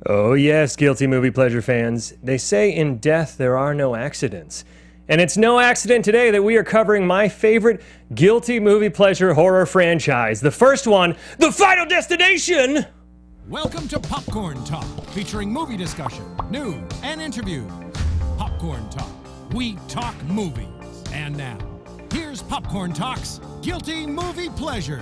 Oh yes, guilty movie pleasure fans. They say in death there are no accidents. And it's no accident today that we are covering my favorite guilty movie pleasure horror franchise. The first one, The Final Destination! Welcome to Popcorn Talk, featuring movie discussion, news, and interviews. Popcorn Talk. We talk movies. And now, here's Popcorn Talk's Guilty Movie Pleasures.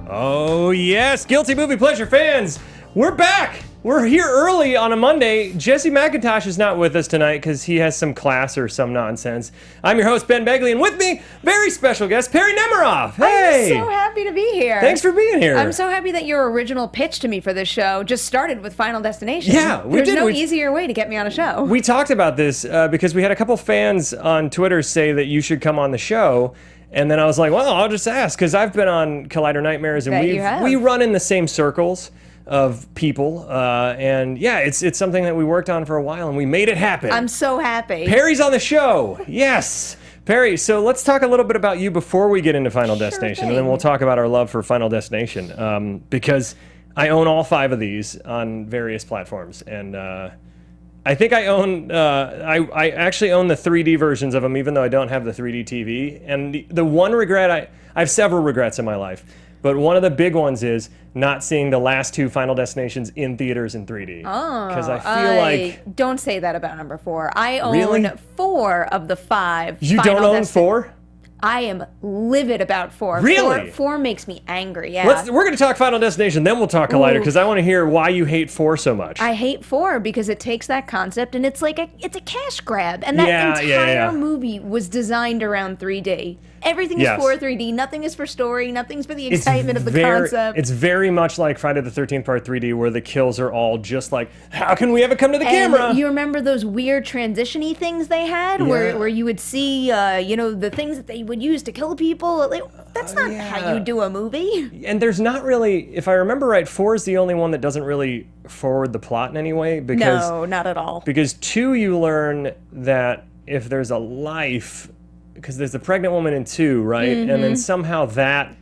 Oh yes, guilty movie pleasure fans, we're back! We're here early on a Monday. Jesse McIntosh is not with us tonight because he has some class or some nonsense. I'm your host, Ben Begley, and with me, very special guest, Perri Nemiroff. Hey! I'm so happy to be here. Thanks for being here. I'm so happy that your original pitch to me for this show just started with Final Destination. Yeah, we did. There's no We easier way to get me on a show. We talked about this because we had a couple fans on Twitter say that you should come on the show. And then I was like, well, I'll just ask because I've been on Collider Nightmares and we run in the same circles of people, and yeah, it's something that we worked on for a while, and we made it happen. I'm so happy. Perri's on the show. Yes, Perri. So let's talk a little bit about you before we get into Final Destination, and then we'll talk about our love for Final Destination, because I own all 5 of these on various platforms, and I think I own, I actually own the 3D versions of them, even though I don't have the 3D TV. And the one regret, I have several regrets in my life, but one of the big ones is not seeing the last 2 Final Destinations in theaters in 3D. Oh, because I feel like... Don't say that about number 4. I own Really? 4 of the 5 You Final don't own 4? I am livid about 4. Really? 4 makes me angry, yeah. We're going to talk Final Destination, then we'll talk Collider, because I want to hear why you hate 4 so much. I hate 4 because it takes that concept and it's like it's a cash grab. And that entire movie was designed around 3D. Everything is for 3D. Nothing is for story. Nothing's for the excitement of the concept. It's very much like Friday the 13th Part 3D, where the kills are all just like, how can we ever come to the camera? You remember those weird transition-y things they had, where you would see, the things that they would use to kill people. That's not how you do a movie. And there's not really, if I remember right, 4 is the only one that doesn't really forward the plot in any way. Because, no, not at all. Because 2, you learn that if there's a life, because there's the pregnant woman in 2, right? Mm-hmm. And then somehow that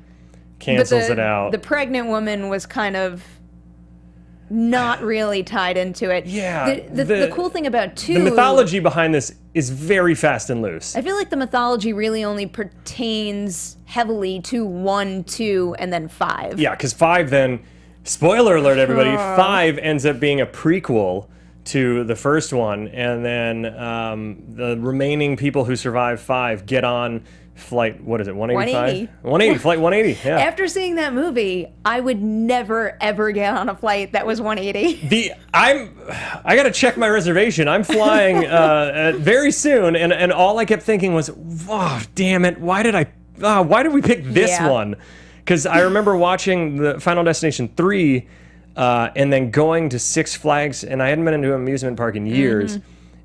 cancels it out. The pregnant woman was kind of not really tied into it. Yeah. The cool thing about 2... The mythology behind this is very fast and loose. I feel like the mythology really only pertains heavily to 1, 2, and then 5. Yeah, because 5 then, spoiler alert everybody, 5 ends up being a prequel to the first one, and then the remaining people who survive 5 get on flight, what is it, 185? 180, flight 180, yeah. After seeing that movie, I would never, ever get on a flight that was 180. I gotta check my reservation. I'm flying very soon, and all I kept thinking was, oh, damn it, why did we pick this one? Because I remember watching the Final Destination 3, and then going to Six Flags, and I hadn't been into an amusement park in years,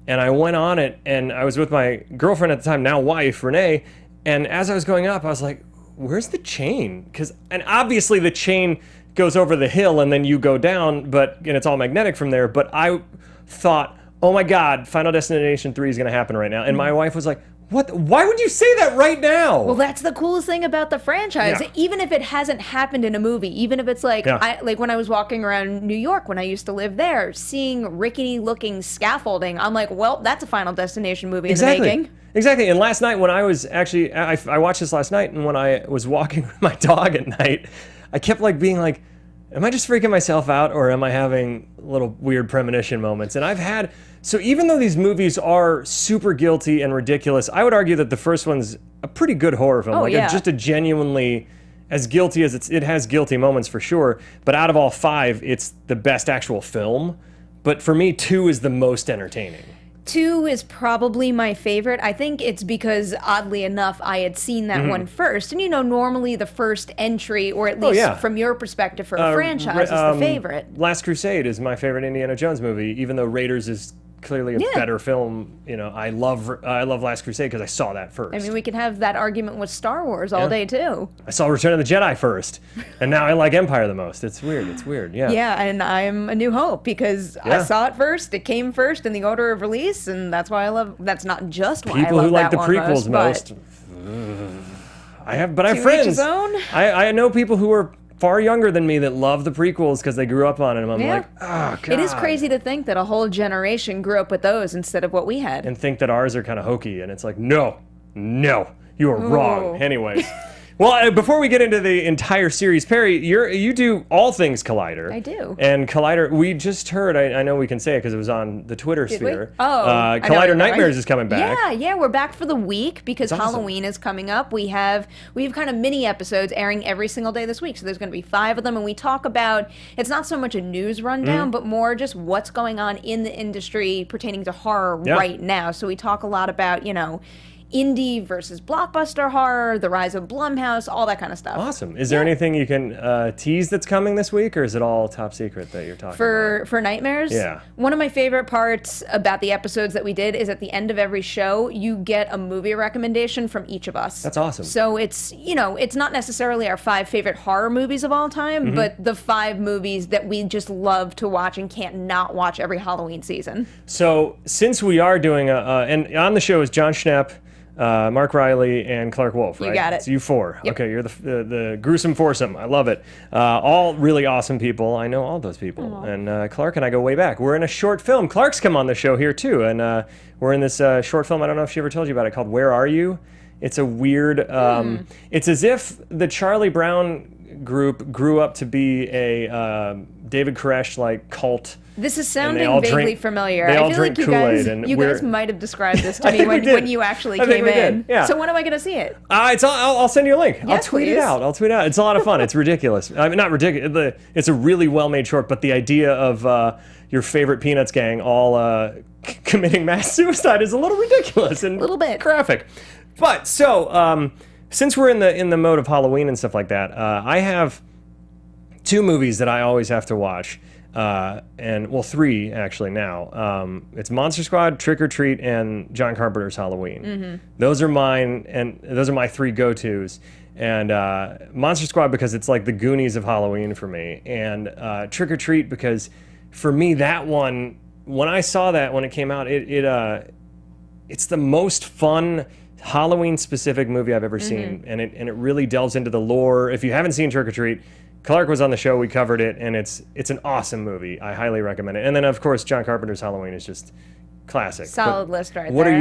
and I went on it, and I was with my girlfriend at the time, now wife, Renee, and as I was going up, I was like, where's the chain? And obviously the chain goes over the hill, and then you go down, and it's all magnetic from there, but I thought, oh my God, Final Destination 3 is going to happen right now, and my wife was like, what? Why would you say that right now? Well, that's the coolest thing about the franchise. Yeah. Even if it hasn't happened in a movie, even if it's like, like when I was walking around New York when I used to live there, seeing rickety-looking scaffolding, I'm like, well, that's a Final Destination movie in the making. Exactly. And last night when I was actually, I watched this last night, and when I was walking with my dog at night, I kept being like, am I just freaking myself out, or am I having little weird premonition moments? And I've had... So even though these movies are super guilty and ridiculous, I would argue that the first one's a pretty good horror film. Just a genuinely, as guilty as it has guilty moments for sure, but out of all 5, it's the best actual film. But for me, 2 is the most entertaining. 2 is probably my favorite. I think it's because, oddly enough, I had seen that one first. And, normally the first entry, or at least from your perspective for a franchise, is the favorite. Last Crusade is my favorite Indiana Jones movie, even though Raiders is clearly a better film. I love Last Crusade because I saw that first. I mean, we can have that argument with Star Wars all day, too. I saw Return of the Jedi first, and now I like Empire the most. It's weird, yeah. Yeah, and I'm A New Hope because I saw it first, it came first in the order of release, and that's why I love, that's not just why People I love who like that the prequels most. I have friends. I know people who are far younger than me that love the prequels because they grew up on it. And I'm like, oh, God. It is crazy to think that a whole generation grew up with those instead of what we had. And think that ours are kind of hokey. And it's like, no, you are wrong. Anyways. Well, before we get into the entire series, Perri, you do all things Collider. I do. And Collider, we just heard, I know we can say it because it was on the Twitter sphere. Collider Nightmares is coming back. Yeah, we're back for the week because That's awesome. Halloween is coming up. We have kind of mini episodes airing every single day this week. So there's going to be 5 of them. And we talk about, it's not so much a news rundown, but more just what's going on in the industry pertaining to horror right now. So we talk a lot about, indie versus blockbuster horror, the rise of Blumhouse, all that kind of stuff. Awesome. Is there anything you can tease that's coming this week, or is it all top secret that you're talking about? For Nightmares? Yeah. One of my favorite parts about the episodes that we did is at the end of every show, you get a movie recommendation from each of us. That's awesome. So it's, it's not necessarily our 5 favorite horror movies of all time, but the 5 movies that we just love to watch and can't not watch every Halloween season. So since we are doing and on the show is John Schnepp, Mark Riley, and Clark Wolf, right? You got it. It's you 4. Yep. Okay, you're the gruesome foursome. I love it. All really awesome people. I know all those people. Aww. And Clark and I go way back. We're in a short film. Clark's come on the show here, too. And we're in this short film. I don't know if she ever told you about it, called Where Are You? It's a weird... It's as if the Charlie Brown group grew up to be a David Koresh-like cult. This is sounding vaguely familiar. They all I feel drink like Kool-Aid, you guys might have described this to me when you actually came in. Yeah. So when am I going to see it? I'll send you a link. Yes, I'll tweet it out. It's a lot of fun. It's ridiculous. I mean, not ridiculous. It's a really well-made short, but the idea of your favorite Peanuts gang all committing mass suicide is a little ridiculous and a little bit graphic. But so since we're in the mode of Halloween and stuff like that, I have 2 movies that I always have to watch. 3 actually now. It's Monster Squad, Trick or Treat, and John Carpenter's Halloween. Those are mine, and those are my 3 go-tos. And Monster Squad because it's like the Goonies of Halloween for me, and Trick or Treat because for me that one, when I saw that when it came out, it's the most fun Halloween-specific movie I've ever seen, and it really delves into the lore. If you haven't seen Trick or Treat, Clark was on the show, we covered it, and it's an awesome movie. I highly recommend it. And then, of course, John Carpenter's Halloween is just classic. Solid list right what there.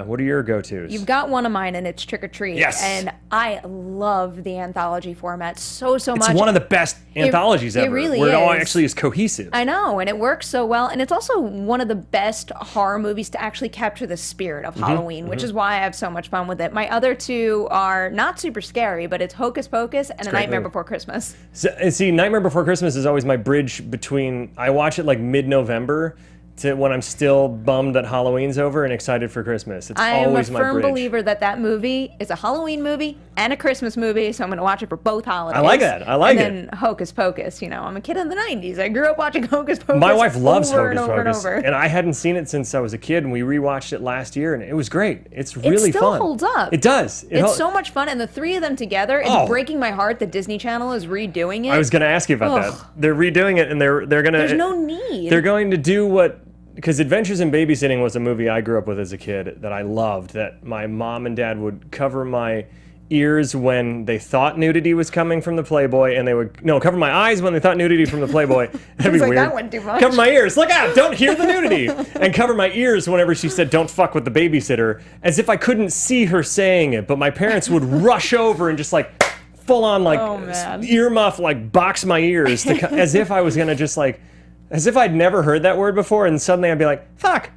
What are your go-tos? You've got one of mine, and it's Trick or Treat. Yes. And I love the anthology format so much. It's one of the best anthologies ever. It really where is. it all actually is cohesive. I know, and it works so well. And it's also one of the best horror movies to actually capture the spirit of Halloween, which is why I have so much fun with it. My other 2 are not super scary, but it's Hocus Pocus and A Nightmare Before Christmas. See, Nightmare Before Christmas is always my bridge between... I watch it like mid-November to when I'm still bummed that Halloween's over and excited for Christmas. It's always my bridge. I am a firm believer that movie is a Halloween movie and a Christmas movie, so I'm going to watch it for both holidays. I like that. And then Hocus Pocus, I'm a kid in the 90s. I grew up watching Hocus Pocus. My wife loves Hocus Pocus. And I hadn't seen it since I was a kid, and we rewatched it last year, and it was great. It's really fun. It still holds up. It does. It's so much fun, and the 3 of them together, it's breaking my heart that Disney Channel is redoing it. I was going to ask you about that. They're redoing it, and they're going to... There's no need. They're going to do what... Because Adventures in Babysitting was a movie I grew up with as a kid that I loved, that my mom and dad would cover my ears when they thought nudity was coming from the Playboy, and they would cover my eyes when they thought nudity from the Playboy. That'd be weird. That went too much. Cover my ears. Look out! Don't hear the nudity. And cover my ears whenever she said "Don't fuck with the babysitter," as if I couldn't see her saying it. But my parents would rush over and just like full on like earmuff, like box my ears, as if I was gonna just like. As if I'd never heard that word before, and suddenly I'd be like, fuck.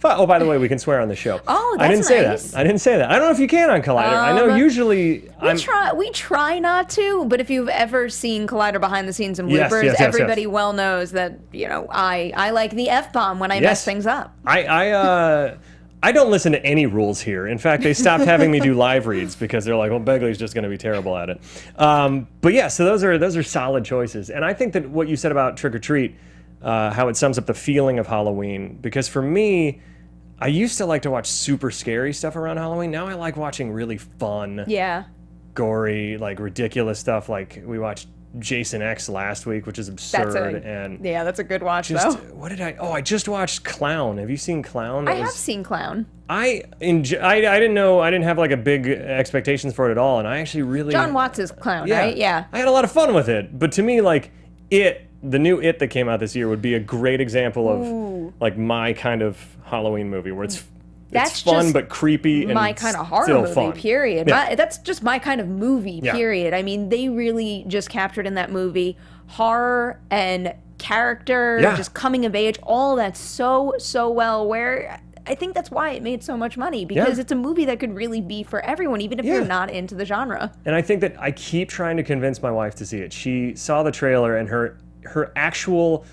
Oh, by the way, we can swear on the show. Oh, that's I didn't say nice. that. I didn't say that. I don't know if you can on Collider. I know usually... We try not to, but if you've ever seen Collider behind the scenes and bloopers, everybody well knows that, I like the F-bomb when I mess things up. I don't listen to any rules here. In fact, they stopped having me do live reads because they're like, well, Begley's just going to be terrible at it. But yeah, so those are solid choices. And I think that what you said about Trick or Treat... how it sums up the feeling of Halloween. Because for me, I used to like to watch super scary stuff around Halloween. Now I like watching really fun, gory, like ridiculous stuff. Like we watched Jason X last week, which is absurd. That's a good watch, though. What did I just watched Clown. Have you seen Clown? I have seen Clown. I didn't know, I didn't have like a big expectations for it at all, and I actually really... John Watts' Clown, right? Yeah. I had a lot of fun with it, but to me, like, the new It that came out this year would be a great example of like my kind of Halloween movie where it's fun but creepy and my kind of horror movie, fun. period. Yeah. That's just my kind of movie, period. I mean, they really just captured in that movie horror and character, just coming of age, all that so well, where I think that's why it made so much money, because it's a movie that could really be for everyone, even if you're not into the genre. And I think that I keep trying to convince my wife to see it. She saw the trailer, and her actual...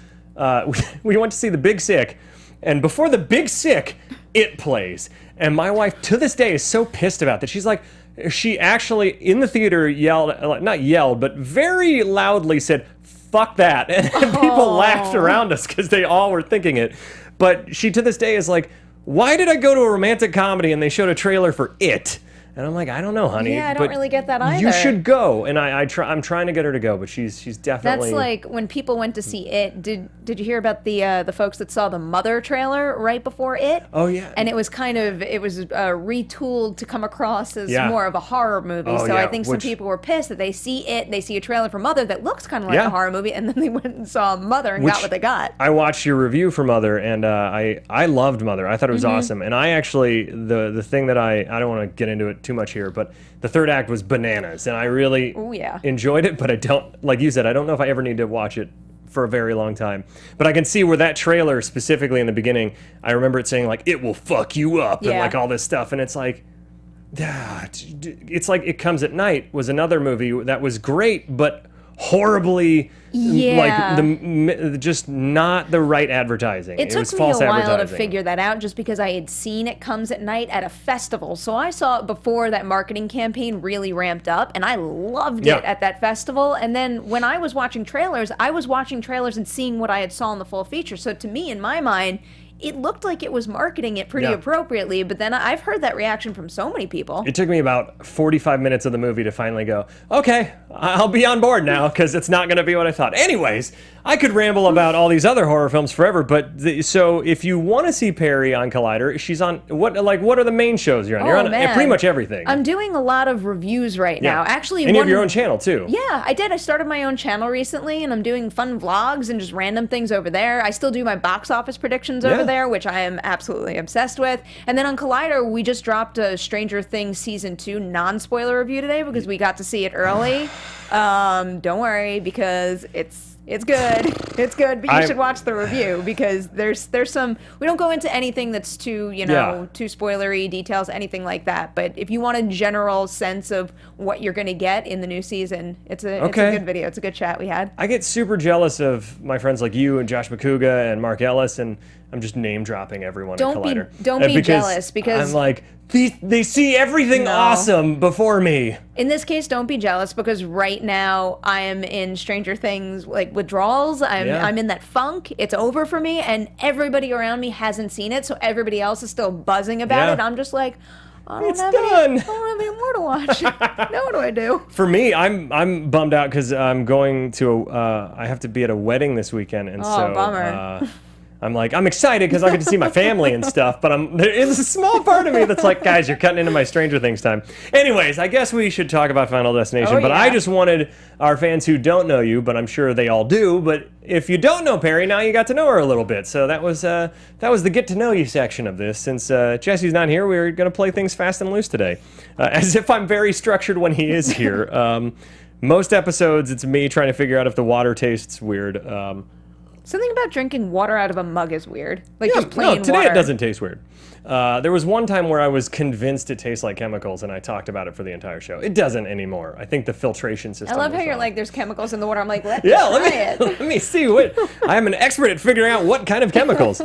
we went to see The Big Sick, and before The Big Sick, It plays. And my wife, to this day, is so pissed about that. She's like... She actually, in the theater, not yelled, but very loudly said, "Fuck that." And people laughed around us because they all were thinking it. But she, to this day, is like, why did I go to a romantic comedy and they showed a trailer for It? And I'm like, I don't know, honey. Yeah, I don't really get that either. You should go. And I'm trying to get her to go, but she's definitely... That's like when people went to see It. Did you hear about the folks that saw the Mother trailer right before It? Oh, yeah. And it was retooled to come across as more of a horror movie. Oh, so I think some people were pissed that they see It, they see a trailer for Mother that looks kind of like a horror movie, and then they went and saw Mother and got what they got. I watched your review for Mother, and I loved Mother. I thought it was awesome. And I actually, the thing that I don't want to get into it too much here, but the third act was bananas, and I really enjoyed it, but I don't, like you said, I don't know if I ever need to watch it for a very long time. But I can see where that trailer, specifically in the beginning, I remember it saying, like, it will fuck you up, and like all this stuff, and it's like, it's like It Comes at Night was another movie that was great, but horribly... like just not the right advertising. It took me a while to figure that out, just because I had seen It Comes at Night at a festival. So I saw it before that marketing campaign really ramped up, and I loved it at that festival. And then when I was watching trailers, and seeing what I had saw in the full feature. So to me, in my mind, it looked like it was marketing it pretty appropriately, but then I've heard that reaction from so many people. It took me about 45 minutes of the movie to finally go, okay, I'll be on board now, because it's not going to be what I thought. Anyways, I could ramble about all these other horror films forever, but so if you want to see Perri on Collider, she's on, what are the main shows you're on? You're on pretty much everything. I'm doing a lot of reviews right now. Actually, and you have your own channel, too. Yeah, I did. I started my own channel recently, and I'm doing fun vlogs and just random things over there. I still do my box office predictions over there, which I am absolutely obsessed with. And then on Collider, we just dropped a Stranger Things Season 2 non-spoiler review today, because we got to see it early. Don't worry, because it's good. It's good, but you should watch the review, because there's some... We don't go into anything that's too, too spoilery, details, anything like that. But if you want a general sense of what you're going to get in the new season, it's a good video. It's a good chat we had. I get super jealous of my friends like you and Josh McCouga and Mark Ellis, and I'm just name dropping everyone at Collider. Don't be jealous, because I'm like, they see everything awesome before me. In this case, don't be jealous, because right now I am in Stranger Things like withdrawals. I'm in that funk. It's over for me, and everybody around me hasn't seen it, so everybody else is still buzzing about it. I'm just like, I don't have any more to watch. Now what do I do? For me, I'm bummed out because I'm going to I have to be at a wedding this weekend, and bummer. I'm like, I'm excited because I get to see my family and stuff, but there is a small part of me that's like, guys, you're cutting into my Stranger Things time. Anyways, I guess we should talk about Final Destination, but I just wanted our fans who don't know you, but I'm sure they all do, but if you don't know Perri, now you got to know her a little bit. So that was the get to know you section of this. Since Jesse's not here, we're going to play things fast and loose today. As if I'm very structured when he is here. Most episodes, it's me trying to figure out if the water tastes weird. Something about drinking water out of a mug is weird. Like just plain water. Today it doesn't taste weird. There was one time where I was convinced it tastes like chemicals, and I talked about it for the entire show. It doesn't anymore. I think the filtration system. I love how you're like, there's chemicals in the water. I'm like, let me see what. I am an expert at figuring out what kind of chemicals.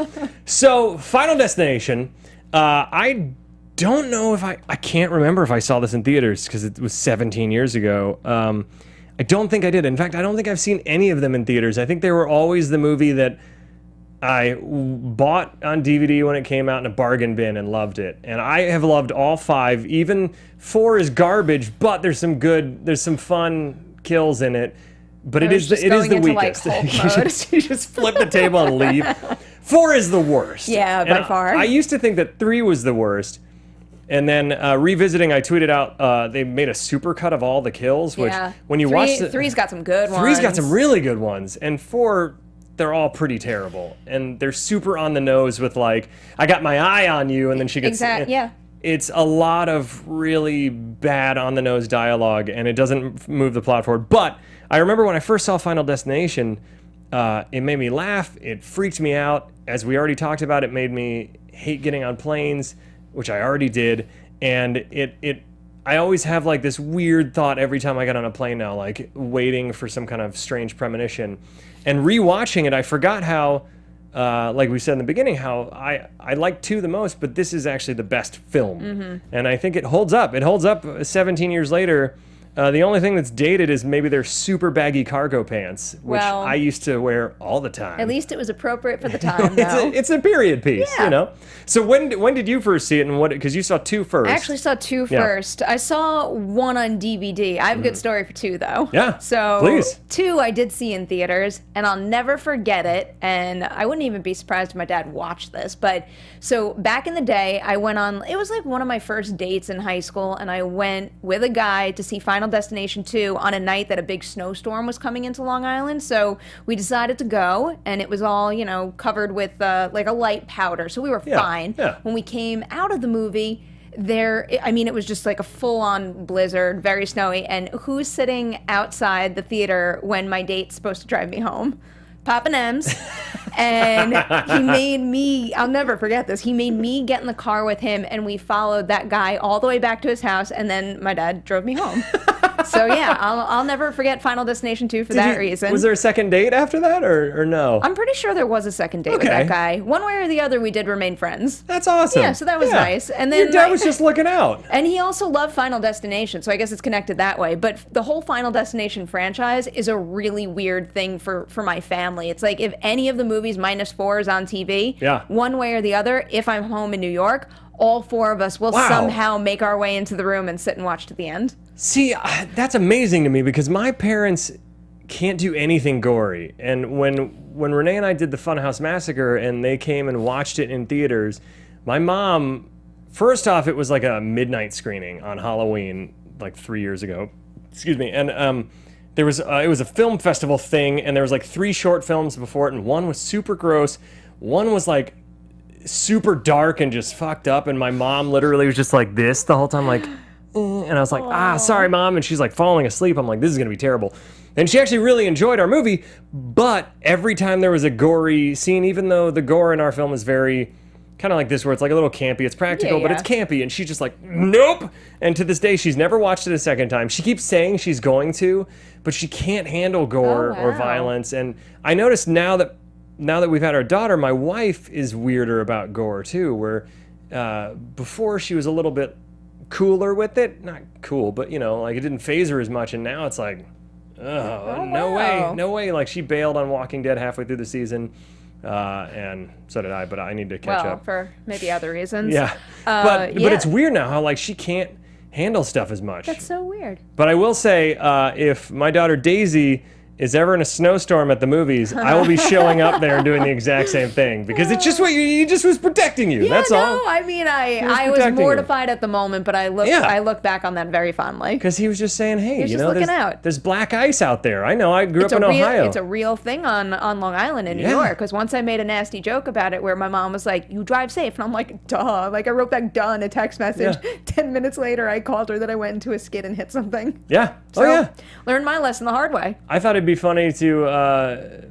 So, Final Destination. I don't know if I can't remember if I saw this in theaters because it was 17 years ago. I don't think I did. In fact, I don't think I've seen any of them in theaters. I think they were always the movie that I bought on DVD when it came out in a bargain bin and loved it. And I have loved all 5. Even 4 is garbage, but there's some fun kills in it. but it is the weakest. Like, Hulk you just flip the table and leave. 4 is the worst. Yeah, by far. I used to think that 3 was the worst. And then revisiting, I tweeted out they made a supercut of all the kills, which when you watch the... 3's got some good ones. 3's got some really good ones. And 4, they're all pretty terrible. And they're super on the nose with like, I got my eye on you, and then she gets... Exactly, yeah. It's a lot of really bad on the nose dialogue, and it doesn't move the plot forward. But I remember when I first saw Final Destination, it made me laugh. It freaked me out. As we already talked about, it made me hate getting on planes, which I already did. And I always have like this weird thought every time I get on a plane now, like waiting for some kind of strange premonition. And rewatching it, I forgot how, like we said in the beginning, how I like 2 the most, but this is actually the best film. Mm-hmm. And I think it holds up. It holds up 17 years later. The only thing that's dated is maybe their super baggy cargo pants, which I used to wear all the time. At least it was appropriate for the time, though. It's a period piece, you know? So when did you first see it, and what? Because you saw 2 first. I actually saw 2 first. I saw 1 on DVD. I have a good story for 2, though. Yeah, so please. 2 I did see in theaters, and I'll never forget it, and I wouldn't even be surprised if my dad watched this, but so back in the day, I went on, it was like one of my first dates in high school, and I went with a guy to see Final Destination 2 on a night that a big snowstorm was coming into Long Island. So we decided to go, and it was all, you know, covered with like a light powder. So we were fine. Yeah. When we came out of the movie, it was just like a full-on blizzard, very snowy. And who's sitting outside the theater when my date's supposed to drive me home? Papa Nems. And he made me, I'll never forget this, he made me get in the car with him, and we followed that guy all the way back to his house, and then my dad drove me home. So yeah, I'll never forget Final Destination 2 for that reason. Was there a second date after that, or no? I'm pretty sure there was a second date with that guy. One way or the other, we did remain friends. That's awesome. Yeah, so that was nice. And then your dad was just looking out. And he also loved Final Destination, so I guess it's connected that way. But the whole Final Destination franchise is a really weird thing for my family. It's like if any of the movies -4 is on TV, one way or the other, if I'm home in New York, all 4 of us will somehow make our way into the room and sit and watch to the end. See, that's amazing to me because my parents can't do anything gory. And when Renee and I did the Funhouse Massacre and they came and watched it in theaters, my mom, first off, it was like a midnight screening on Halloween like 3 years ago. Excuse me. And it was a film festival thing, and there was like 3 short films before it, and one was super gross. One was like super dark and just fucked up, and my mom literally was just like this the whole time, like, and I was like, sorry, Mom, and she's like falling asleep. I'm like, this is gonna be terrible. And she actually really enjoyed our movie, but every time there was a gory scene, even though the gore in our film is very kind of like this, where it's like a little campy, it's practical, but it's campy, and she's just like, nope. And to this day, she's never watched it a second time. She keeps saying she's going to, but she can't handle gore or violence. And I noticed now that we've had our daughter, my wife is weirder about gore too, where before she was a little bit cooler with it. Not cool, but you know, like it didn't faze her as much, and now it's like, no way. Like she bailed on Walking Dead halfway through the season, and so did I, but I need to catch up. For maybe other reasons. Yeah. But it's weird now how like she can't handle stuff as much. That's so weird. But I will say, if my daughter Daisy is ever in a snowstorm at the movies, I will be showing up there and doing the exact same thing, because it's just what he just was protecting you. That's all. I mean, I was mortified at the moment, but I look back on that very fondly. Because he was just saying, hey, you know, there's black ice out there. I know, I grew up in Ohio. It's a real thing on Long Island in New York, because once I made a nasty joke about it where my mom was like, you drive safe, and I'm like, duh. Like I wrote back duh in a text message. 10 minutes later, I called her that I went into a skid and hit something. Yeah. So, learned my lesson the hard way. I thought it'd be funny to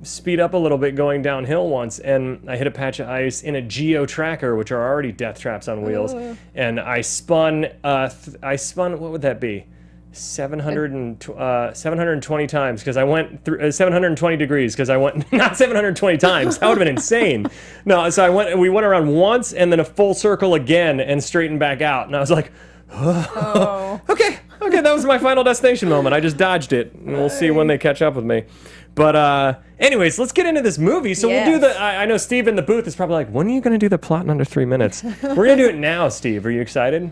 speed up a little bit going downhill once, and I hit a patch of ice in a geo tracker, which are already death traps on wheels, and I spun what would that be, 720 times, because I went through 720 degrees, because I went not 720 times, that would have been insane. No, so we went around once and then a full circle again and straightened back out, and I was like, Okay, that was my Final Destination moment. I just dodged it, and we'll see when they catch up with me. But anyways, let's get into this movie. So we'll do I know Steve in the booth is probably like, when are you going to do the plot in under 3 minutes? We're going to do it now, Steve. Are you excited?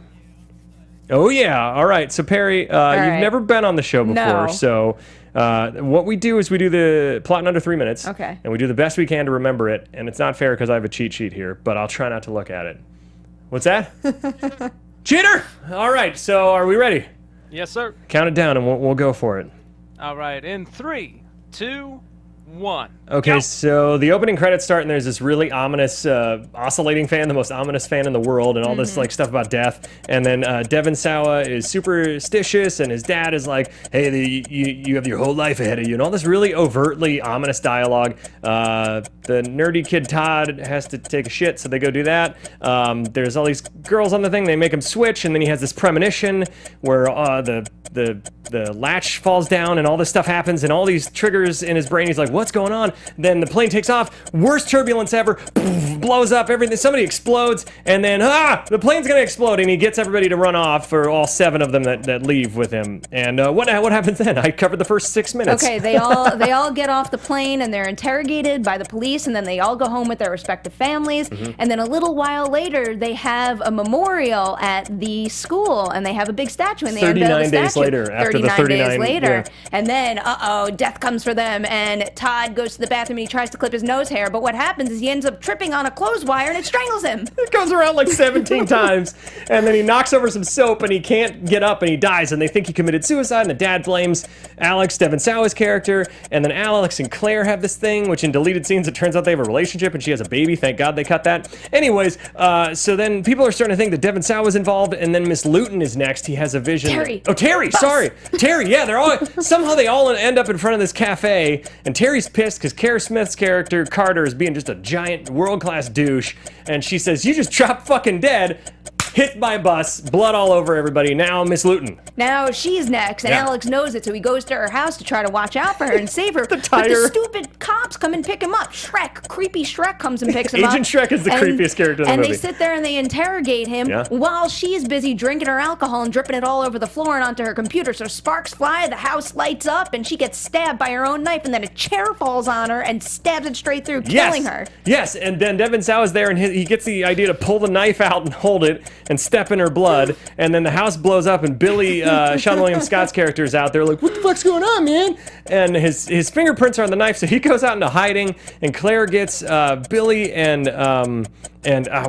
Oh, yeah. All right. So, Perri, you've never been on the show before. No. So, what we do is we do the plot in under 3 minutes. Okay. And we do the best we can to remember it. And it's not fair because I have a cheat sheet here, but I'll try not to look at it. What's that? Cheater! All right. So, are we ready? Yes, sir. Count it down and we'll go for it. All right. In 3, 2, 1. Okay, Go. so the opening credits start, and there's this really ominous oscillating fan, the most ominous fan in the world, and all this like stuff about death. And then Devon Sawa is superstitious, and his dad is like, "Hey, you have your whole life ahead of you," and all this really overtly ominous dialogue. The nerdy kid Todd has to take a shit, so they go do that. There's all these girls on the thing; they make him switch, and then he has this premonition where the latch falls down, and all this stuff happens, and all these triggers in his brain. He's like, "What's going on?" Then the plane takes off, worst turbulence ever, blows up, everything, somebody explodes, and then, the plane's gonna explode, and he gets everybody to run off, for all 7 of them that leave with him. And what happens then? I covered the first 6 minutes. Okay, they all get off the plane, and they're interrogated by the police, and then they all go home with their respective families, and then a little while later, they have a memorial at the school, and they have a big statue, and they unveil the 39 days statue. later, after the 39 days later, yeah. And then, death comes for them, and Todd goes to the bathroom, and he tries to clip his nose hair, but what happens is he ends up tripping on a clothes wire, and it strangles him. It goes around like 17 times, and then he knocks over some soap, and he can't get up, and he dies, and they think he committed suicide, and the dad blames Alex, Devon Sawa's character, and then Alex and Claire have this thing, which in deleted scenes, it turns out they have a relationship, and she has a baby. Thank God they cut that. Anyways, so then people are starting to think that Devon Sawa's involved, and then Miss Lewton is next. He has a vision. Terry. Oh, Terry, sorry. Terry, yeah, somehow they all end up in front of this cafe, and Terry's pissed because Kara Smith's character, Carter, is being just a giant world-class douche, and she says, "You just dropped fucking dead." Hit by a bus, blood all over everybody. Now Miss Lewton. Now she's next, and Alex knows it, so he goes to her house to try to watch out for her and save her. The But tire. the stupid cops come and pick him up. Creepy Shrek comes and picks him up. Agent Shrek is the creepiest character in the movie. And they sit there and they interrogate him while she's busy drinking her alcohol and dripping it all over the floor and onto her computer. So sparks fly, the house lights up, and she gets stabbed by her own knife, and then a chair falls on her and stabs it straight through, killing her. Yes, and then Devon Sawa's there, and he gets the idea to pull the knife out and hold it and step in her blood, and then the house blows up, and Billy, Sean William Scott's character, is out there like, "What the fuck's going on, man?" And his fingerprints are on the knife, so he goes out into hiding, and Claire gets Billy and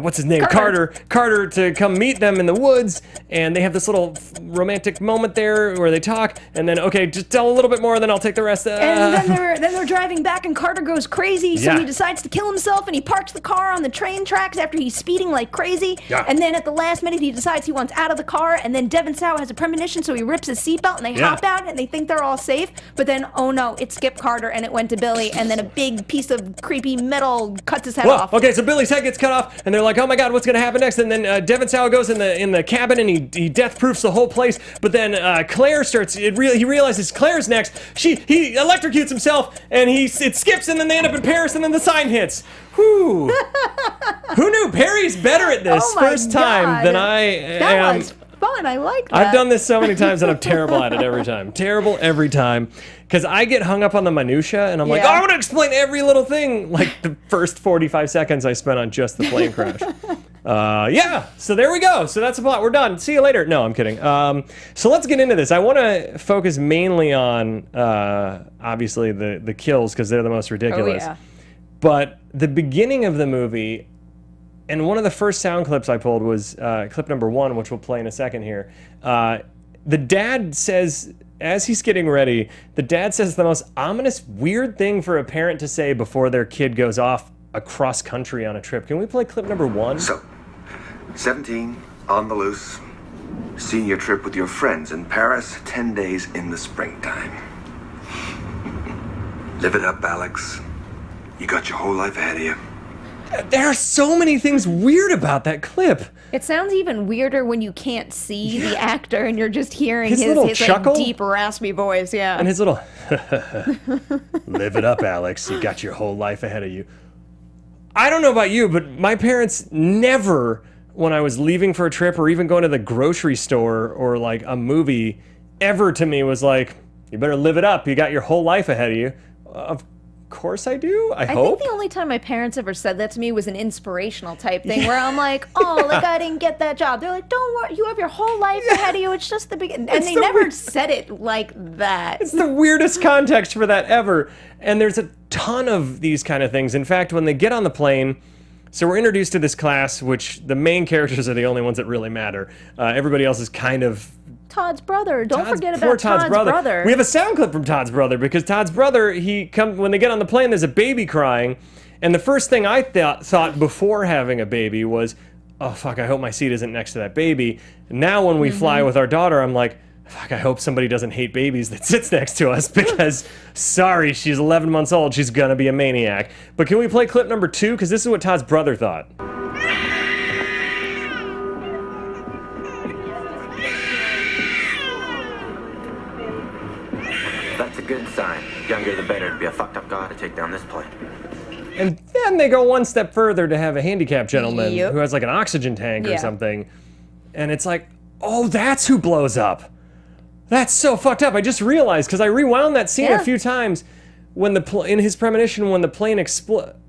what's his name? Carter to come meet them in the woods, and they have this little romantic moment there where they talk, and then, okay, just tell a little bit more, then I'll take the rest. And then they're driving back, and Carter goes crazy, so he decides to kill himself, and he parks the car on the train tracks after he's speeding like crazy. Yeah. And then at the last minute, he decides he wants out of the car, and then Devon Sawa has a premonition, so he rips his seatbelt, and they hop out, and they think they're all safe. But then, oh no, it skipped Carter, and it went to Billy, and then a big piece of creepy metal cuts his head off. Okay, so Billy's head gets cut off, and they're like, "Oh my God, what's gonna happen next?" And then Devon Sawa goes in the cabin, and he death-proofs the whole place. But then Claire starts. He realizes Claire's next. He electrocutes himself, and it skips, and then they end up in Paris, and then the sign hits. Whew. Who knew? Perry's better at this first time than I am. That was fun. I like that. I've done this so many times, and I'm terrible at it every time. Terrible every time. Because I get hung up on the minutia, and I'm like, I want to explain every little thing. Like the first 45 seconds I spent on just the plane crash. So there we go. So that's the plot. We're done. See you later. No, I'm kidding. So let's get into this. I want to focus mainly on, obviously, the kills, because they're the most ridiculous. Oh, yeah. But the beginning of the movie, and one of the first sound clips I pulled was clip number 1, which we'll play in a second here. The dad says, as he's getting ready, the dad says the most ominous, weird thing for a parent to say before their kid goes off across country on a trip. Can we play clip number 1? So, 17, on the loose, senior trip with your friends in Paris, 10 days in the springtime. Live it up, Alex. You got your whole life ahead of you. There are so many things weird about that clip. It sounds even weirder when you can't see the actor and you're just hearing his chuckle, like, deep, raspy voice. Yeah. And his little, live it up, Alex. You got your whole life ahead of you. I don't know about you, but my parents never, when I was leaving for a trip or even going to the grocery store or like a movie, ever to me was like, you better live it up. You got your whole life ahead of you. course I do. I I hope. think the only time my parents ever said that to me was an inspirational type thing where I'm like, oh, like I didn't get that job. They're like, don't worry, you have your whole life ahead of you. It's just the beginning. And they never said it like that. It's the weirdest context for that ever. And there's a ton of these kind of things. In fact, when they get on the plane, so we're introduced to this class, which the main characters are the only ones that really matter. Everybody else is kind of... Todd's brother. Don't forget about Todd's brother. We have a sound clip from Todd's brother because Todd's brother, when they get on the plane, there's a baby crying. And the first thing I thought before having a baby was, oh, fuck, I hope my seat isn't next to that baby. Now when we fly with our daughter, I'm like, fuck, I hope somebody doesn't hate babies that sits next to us because, sorry, she's 11 months old. She's going to be a maniac. But can we play clip number 2? Because this is what Todd's brother thought. That's a good sign. Younger the better to be a fucked up guy to take down this plane. And then they go one step further to have a handicapped gentleman Yep. who has like an oxygen tank or Yeah. something. And it's like, oh, that's who blows up. That's so fucked up. I just realized because I rewound that scene a few times when in his premonition when the plane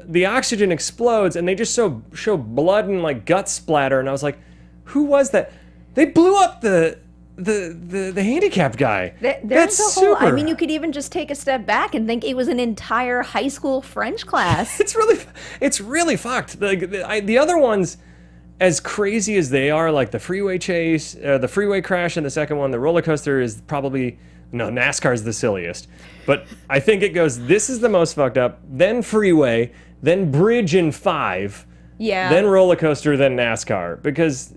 the oxygen explodes and they just show blood and like gut splatter and I was like, who was that? They blew up the handicapped guy. There's That's a whole. super. I mean, you could even just take a step back and think it was an entire high school French class. It's really fucked. The other ones, as crazy as they are, like the freeway chase, the freeway crash, and the second one, the roller coaster is probably NASCAR's the silliest. But I think it goes. This is the most fucked up. Then freeway, then bridge in 5, Yeah. then roller coaster, then NASCAR because.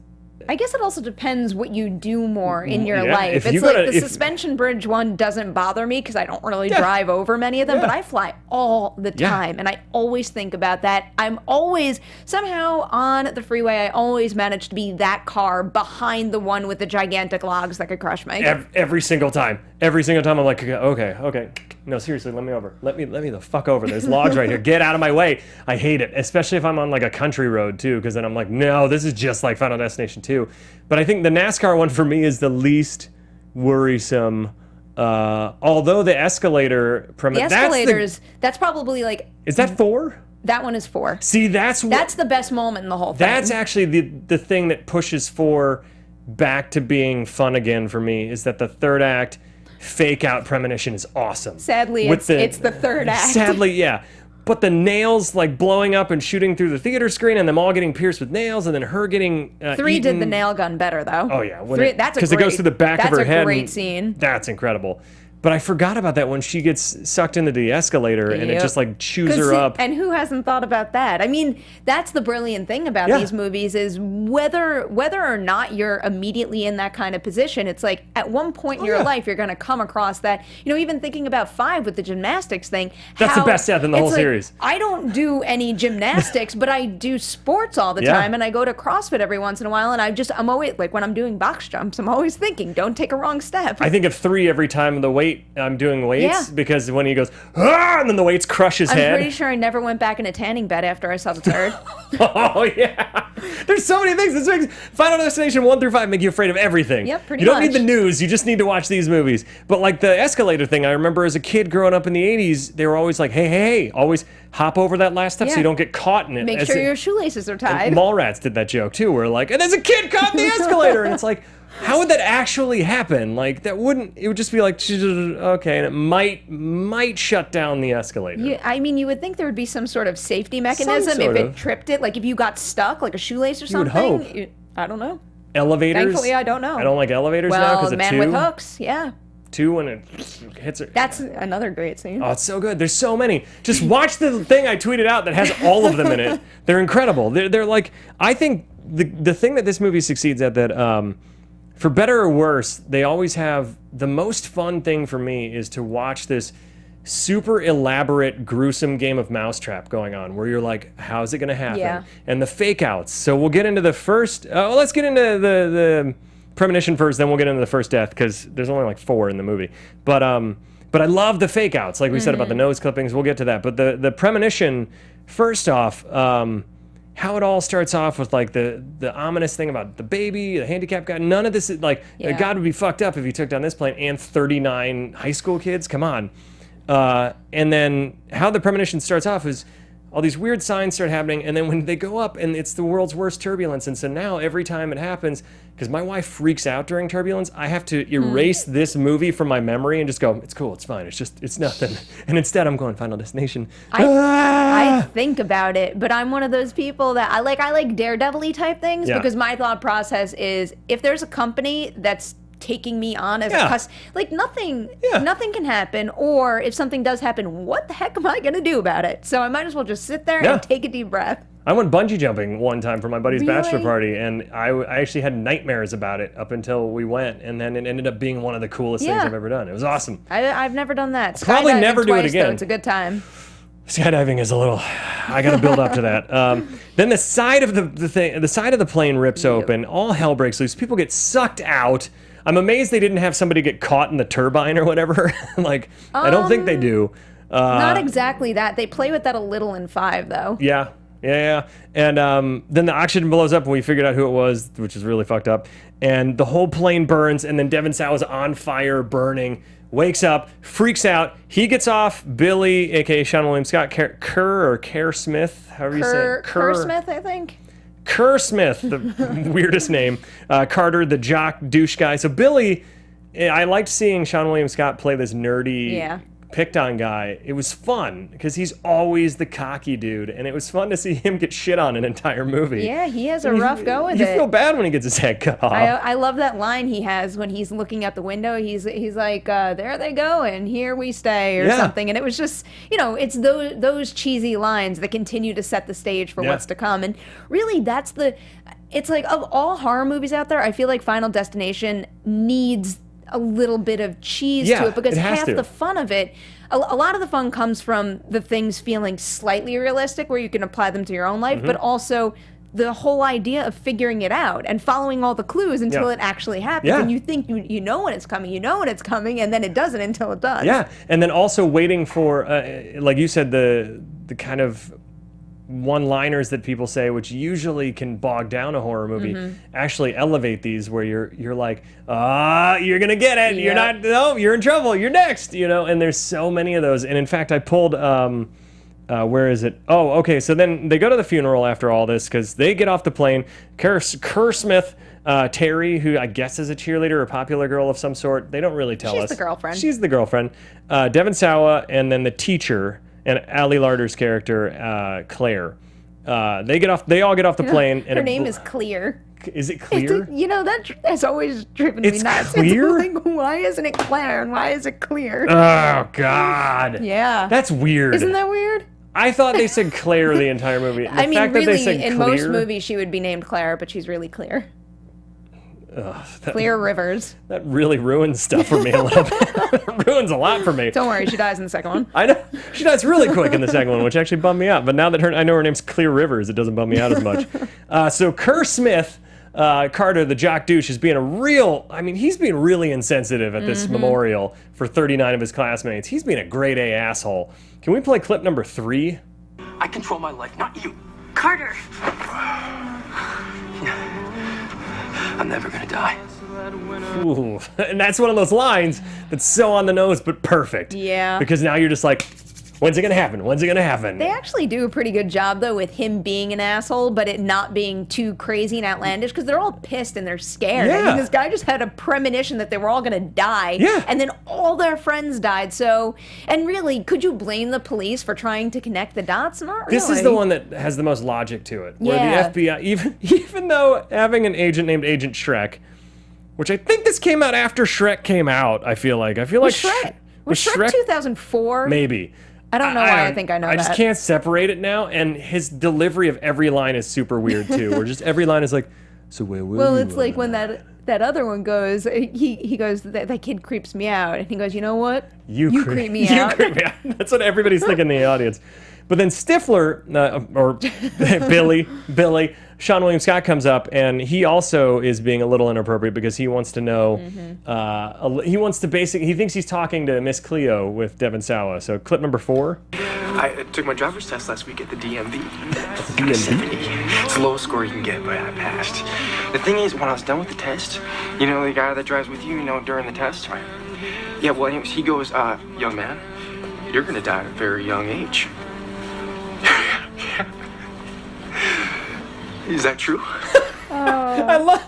I guess it also depends what you do more in your Yeah, life. if It's you like gotta- the if- suspension bridge one doesn't bother me because I don't really drive over many of them, but I fly all the Yeah. time. And I always think about that. I'm always, somehow on the freeway, I always manage to be that car behind the one with the gigantic logs that could crush me. Every single time. Every single time I'm like, okay. No, seriously, let me over. Let me the fuck over. There's logs right here. Get out of my way. I hate it, especially if I'm on like a country road too, because then I'm like, no, this is just like Final Destination 2. But I think the NASCAR one for me is the least worrisome. Although the escalator... The escalators, that's probably like... Is that 4? That one is 4. See, that's the best moment in the whole thing. That's actually the thing that pushes 4 back to being fun again for me, is that the third act fake out premonition is awesome. Sadly, it's the third act. Sadly, yeah. But the nails like blowing up and shooting through the theater screen and them all getting pierced with nails and then her getting 3 eaten. did the nail gun better, though. Oh, yeah. That's because it goes through the back of her head. That's a great and scene. That's incredible. But I forgot about that when she gets sucked into the escalator and it just like chews her up. And who hasn't thought about that? I mean, that's the brilliant thing about these movies is whether or not you're immediately in that kind of position, it's like at one point in your life you're going to come across that. You know, even thinking about 5 with the gymnastics thing. That's the best death in the whole series. I don't do any gymnastics, but I do sports all the time, and I go to CrossFit every once in a while, and I'm always, like when I'm doing box jumps, I'm always thinking, don't take a wrong step. I think of 3 every time I'm doing weights because when he goes, and then the weights crush his head. I'm pretty sure I never went back in a tanning bed after I saw the third. Oh, yeah. There's so many things. This makes Final Destination 1 through 5 make you afraid of everything. Yep, pretty You don't much. need the news. You just need to watch these movies. But like the escalator thing, I remember as a kid growing up in the 80s, they were always like, hey, always hop over that last step so you don't get caught in it. Make sure your shoelaces are tied. Mallrats did that joke too, where like, and there's a kid caught in the escalator. And it's like, how would that actually happen? Like it would just be like, okay, and it might shut down the escalator. You would think there would be some sort of safety mechanism if it tripped it, like if you got stuck, like a shoelace or something. would hope. I don't know. Elevators? Thankfully, I don't know. I don't like elevators now because Well, of Man 2. with Hooks, yeah. 2 when it hits her. That's another great scene. Oh, it's so good. There's so many. Just watch the thing I tweeted out that has all of them in it. They're incredible. They're like, I think the thing that this movie succeeds at that, for better or worse, they always have the most fun thing for me is to watch this super elaborate, gruesome game of mousetrap going on where you're like, how's it going to happen? Yeah. And the fake outs. So we'll get into the first, let's get into the premonition first, then we'll get into the first death because there's only like 4 in the movie. But I love the fake outs, like we said about the nose clippings. We'll get to that. But the premonition, first off, how it all starts off with like the ominous thing about the baby, the handicapped guy. None of this is like God would be fucked up if he took down this plane and 39 high school kids. Come on. And then how the premonition starts off is all these weird signs start happening, and then when they go up, and it's the world's worst turbulence, and so now every time it happens, because my wife freaks out during turbulence, I have to erase this movie from my memory and just go, it's cool, it's fine, it's nothing. And instead I'm going, Final Destination. I think about it, but I'm one of those people that I like Daredevil-y type things, because my thought process is, if there's a company that's taking me on as a customer, like nothing can happen, or if something does happen, what the heck am I gonna do about it? So I might as well just sit there and take a deep breath. I went bungee jumping one time for my buddy's bachelor party, and I actually had nightmares about it up until we went, and then it ended up being one of the coolest things I've ever done. It was awesome. I've never done that. Probably never do it again. Though. It's a good time. Skydiving is a little. I got to build up to that. Then the side of the side of the plane rips open. All hell breaks loose. People get sucked out. I'm amazed they didn't have somebody get caught in the turbine or whatever. I don't think they do. Not exactly that. They play with that a little in 5, though. Yeah. And then the oxygen blows up, and we figured out who it was, which is really fucked up. And the whole plane burns, and then Devon Sawa's on fire, burning. Wakes up, freaks out. He gets off. Billy, a.k.a. Sean William Scott, Kerr Smith, however you say it. Kerr Smith, I think. Kerr Smith, the weirdest name. Carter, the jock douche guy. So Billy, I liked seeing Sean William Scott play this nerdy, picked on guy. It was fun because he's always the cocky dude, and it was fun to see him get shit on an entire movie. Yeah, he has a rough go with it. You feel bad when he gets his head cut off. I love that line he has when he's looking out the window. He's like, there they go, and here we stay, or something. And it was just, it's those cheesy lines that continue to set the stage for what's to come. And really, it's like, of all horror movies out there, I feel like Final Destination needs a little bit of cheese to it, because half the fun of it, a lot of the fun comes from the things feeling slightly realistic where you can apply them to your own life, but also the whole idea of figuring it out and following all the clues until it actually happens. And you think you know when it's coming, and then it doesn't until it does. Yeah, and then also waiting for, like you said, the kind of one-liners that people say, which usually can bog down a horror movie, actually elevate these, where you're like, you're gonna get it. You're not. No, you're in trouble. You're next. And there's so many of those. And in fact, I pulled. Where is it? Oh, okay. So then they go to the funeral after all this, because they get off the plane. Kerr Smith, Terry, who I guess is a cheerleader or popular girl of some sort. They don't really tell us. She's the girlfriend. She's the girlfriend. Devon Sawa, and then the teacher. And Ali Larter's character, Claire, they all get off the plane. And her name is Clear. Is it Clear? That has always driven me nuts. Clear? It's like, why isn't it Claire and why is it Clear? Oh God. Yeah. That's weird. Isn't that weird? I thought they said Claire the entire movie. The fact really, that they said in Clear, most movies she would be named Claire, but she's really Clear. Clear Rivers. That really ruins stuff for me a little bit. It ruins a lot for me. Don't worry, she dies in the second one. I know. She dies really quick in the second one, which actually bummed me out. But now that I know her name's Clear Rivers, it doesn't bum me out as much. So Kerr Smith, Carter, the jock douche, is being he's being really insensitive at this memorial for 39 of his classmates. He's being a grade A asshole. Can we play clip number 3? I control my life, not you. Carter! I'm never gonna die. Ooh. And that's one of those lines that's so on the nose, but perfect. Yeah. Because now you're just like, when's it gonna happen? When's it gonna happen? They actually do a pretty good job, though, with him being an asshole, but it not being too crazy and outlandish, because they're all pissed and they're scared. Yeah. I mean, this guy just had a premonition that they were all going to die, and then all their friends died. So, and really, could you blame the police for trying to connect the dots? Not really. This is the one that has the most logic to it, where the FBI, even though having an agent named Agent Shrek, which I think this came out after Shrek came out, I feel like Shrek? Was Shrek 2004? Maybe. I don't know why I think I know that. I just can't separate it now, and his delivery of every line is super weird too. Where just every line is like, "So where will you?" Well, it's like when that other one goes, he goes, that kid creeps me out, and he goes, you know what? You creep me out. You creep me out. That's what everybody's thinking in the audience. But then Stifler, or Billy, Sean William Scott comes up, and he also is being a little inappropriate because he wants to know, he thinks he's talking to Miss Cleo with Devon Sawa. So clip number 4. I took my driver's test last week at the DMV. DMV? It's the lowest score you can get, but I passed. The thing is, when I was done with the test, you know the guy that drives with you, during the test? Right. Yeah, well, anyways, he goes, young man, you're gonna die at a very young age. Is that true? I love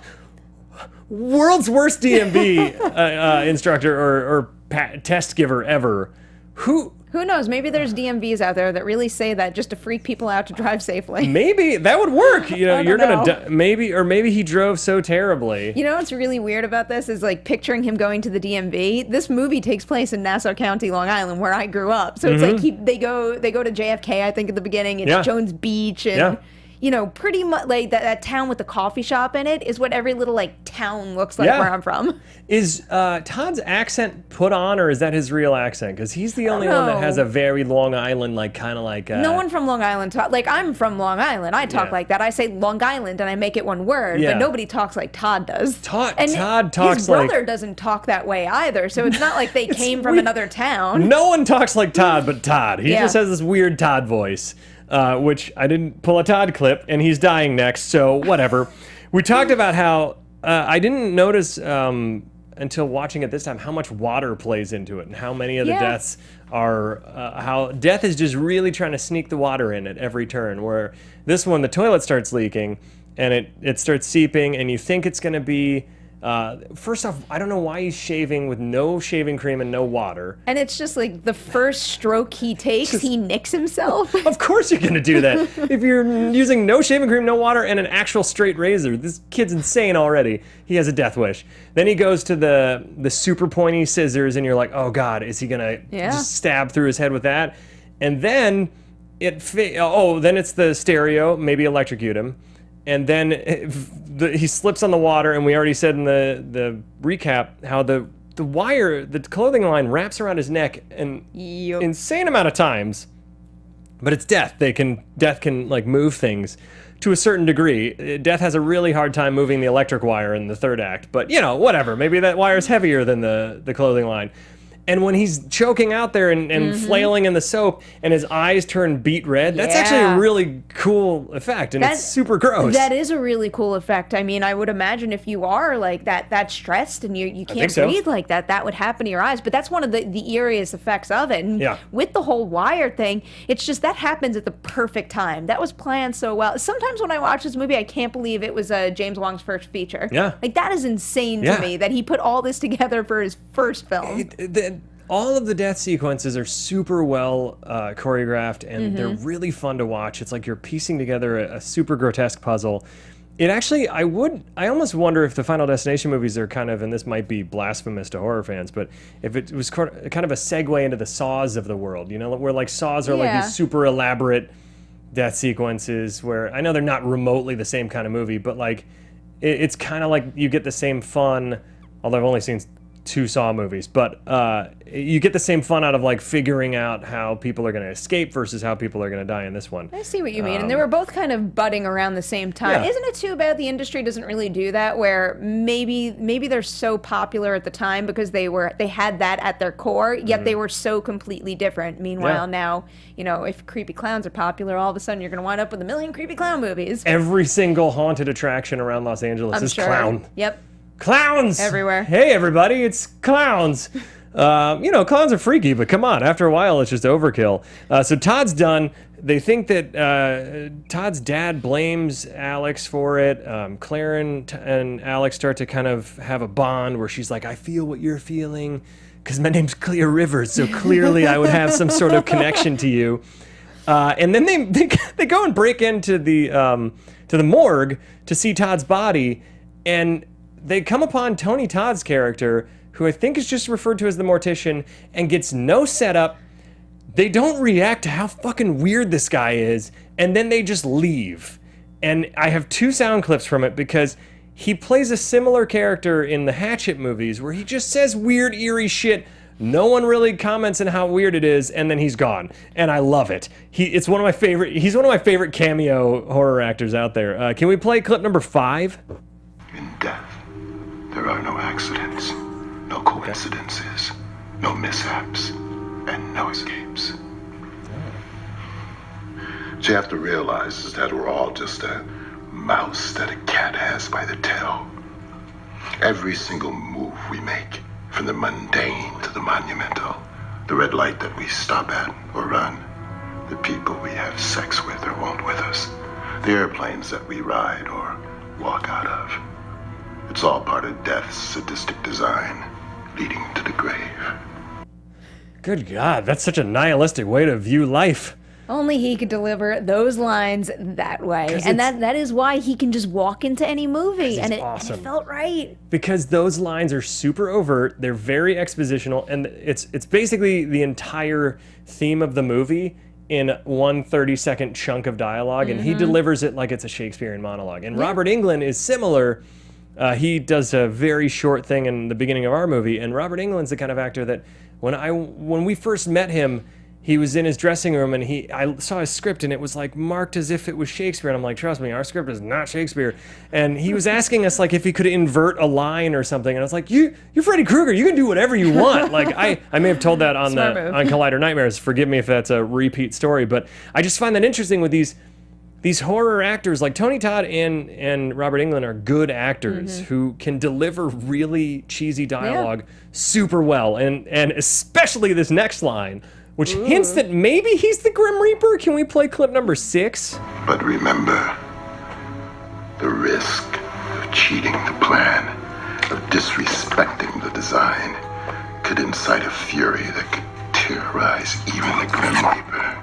world's worst DMV instructor or test giver ever. Who knows? Maybe there's DMVs out there that really say that just to freak people out to drive safely. Maybe that would work. You know, you're gonna die. Maybe he drove so terribly. You know what's really weird about this is like picturing him going to the DMV. This movie takes place in Nassau County, Long Island, where I grew up. So it's like they go to JFK. I think at the beginning it's Jones Beach and. You know, pretty much like that town with the coffee shop in it is what every little like town looks like where I'm from. Is Todd's accent put on, or is that his real accent? Because he's the only one that has a very Long Island, like kind of like. No one from Long Island talk like I'm from Long Island. I talk like that. I say Long Island and I make it one word, but nobody talks like Todd does. Todd talks his brother doesn't talk that way either, so it's not like they came from another town. No one talks like Todd, but Todd. He just has this weird Todd voice. Which I didn't pull a Todd clip, and he's dying next, so whatever. We talked about how I didn't notice until watching it this time how much water plays into it and how many of the deaths are how death is just really trying to sneak the water in at every turn, where this one, the toilet starts leaking, and it starts seeping, and you think it's going to be... first off, I don't know why he's shaving with no shaving cream and no water. And it's just like the first stroke he takes, he nicks himself. Of course you're going to do that. If you're using no shaving cream, no water, and an actual straight razor. This kid's insane already. He has a death wish. Then he goes to the super pointy scissors, and you're like, oh God, is he going to just stab through his head with that? And then then it's the stereo, maybe electrocute him. And then he slips on the water, and we already said in the recap how the wire, the clothing line wraps around his neck an insane amount of times. But it's death. Death can like move things to a certain degree. Death has a really hard time moving the electric wire in the third act. But, you know, whatever. Maybe that wire's heavier than the clothing line. And when he's choking out there and flailing in the soap and his eyes turn beet red, that's actually a really cool effect, and it's super gross. That is a really cool effect. I mean, I would imagine if you are like that stressed and you can't breathe like that would happen to your eyes. But that's one of the eeriest effects of it. And with the whole wire thing, it's just that happens at the perfect time. That was planned so well. Sometimes when I watch this movie, I can't believe it was James Wong's first feature. Yeah. Like, that is insane to me that he put all this together for his first film. All of the death sequences are super well choreographed, and they're really fun to watch. It's like you're piecing together a super grotesque puzzle. It actually, I almost wonder if the Final Destination movies are kind of, and this might be blasphemous to horror fans, but if it was kind of a segue into the Saws of the world, you know, where like Saws are like these super elaborate death sequences where, I know they're not remotely the same kind of movie, but like it's kind of like you get the same fun, although I've only seen 2 Saw movies, but you get the same fun out of like figuring out how people are going to escape versus how people are going to die in this one. I see what you mean, and they were both kind of budding around the same time. Isn't it too bad the industry doesn't really do that, where maybe they're so popular at the time because they had that at their core, yet they were so completely different. Meanwhile, now, you know, if creepy clowns are popular, all of a sudden you're going to wind up with a million creepy clown movies. Every single haunted attraction around Los Angeles is clown. Yep. Clowns! Everywhere. Hey, everybody, it's clowns. You know, clowns are freaky, but come on, after a while, it's just overkill. So Todd's done. They think that Todd's dad blames Alex for it. Claire and Alex start to kind of have a bond where she's like, I feel what you're feeling, because my name's Clear Rivers, so clearly I would have some sort of connection to you. And then they go and break into the morgue to see Todd's body, and they come upon Tony Todd's character, who I think is just referred to as the mortician, and gets no setup. They don't react to how fucking weird this guy is, and then they just leave. And I have 2 sound clips from it because he plays a similar character in the Hatchet movies where he just says weird, eerie shit. No one really comments on how weird it is, and then he's gone. And I love it. He's one of my favorite cameo horror actors out there. Can we play clip number 5? In death, there are no accidents, no coincidences, no mishaps, and no escapes. What you have to realize is that we're all just a mouse that a cat has by the tail. Every single move we make, from the mundane to the monumental, The red light that we stop at or run. The people we have sex with or won't with us. The airplanes that we ride or walk out of. It's all part of death's sadistic design, leading to the grave. Good God, that's such a nihilistic way to view life. Only he could deliver those lines that way. And that is why he can just walk into any movie. And awesome. And it felt right. Because those lines are super overt, they're very expositional, and it's basically the entire theme of the movie in one 30-second chunk of dialogue, and he delivers it like it's a Shakespearean monologue. And Robert Englund is similar. He does a very short thing in the beginning of our movie, and Robert Englund's the kind of actor that when we first met him, he was in his dressing room, and I saw his script, and it was like marked as if it was Shakespeare. And I'm like, trust me, our script is not Shakespeare. And he was asking us like if he could invert a line or something. And I was like, you're Freddy Krueger. You can do whatever you want. Like I may have told that on Collider Nightmares. Forgive me if that's a repeat story, but I just find that interesting with these horror actors. Like Tony Todd and Robert Englund are good actors who can deliver really cheesy dialogue super well, and especially this next line, which hints that maybe he's the Grim Reaper. Can we play clip number 6? But remember, the risk of cheating the plan, of disrespecting the design, could incite a fury that could terrorize even the Grim Reaper.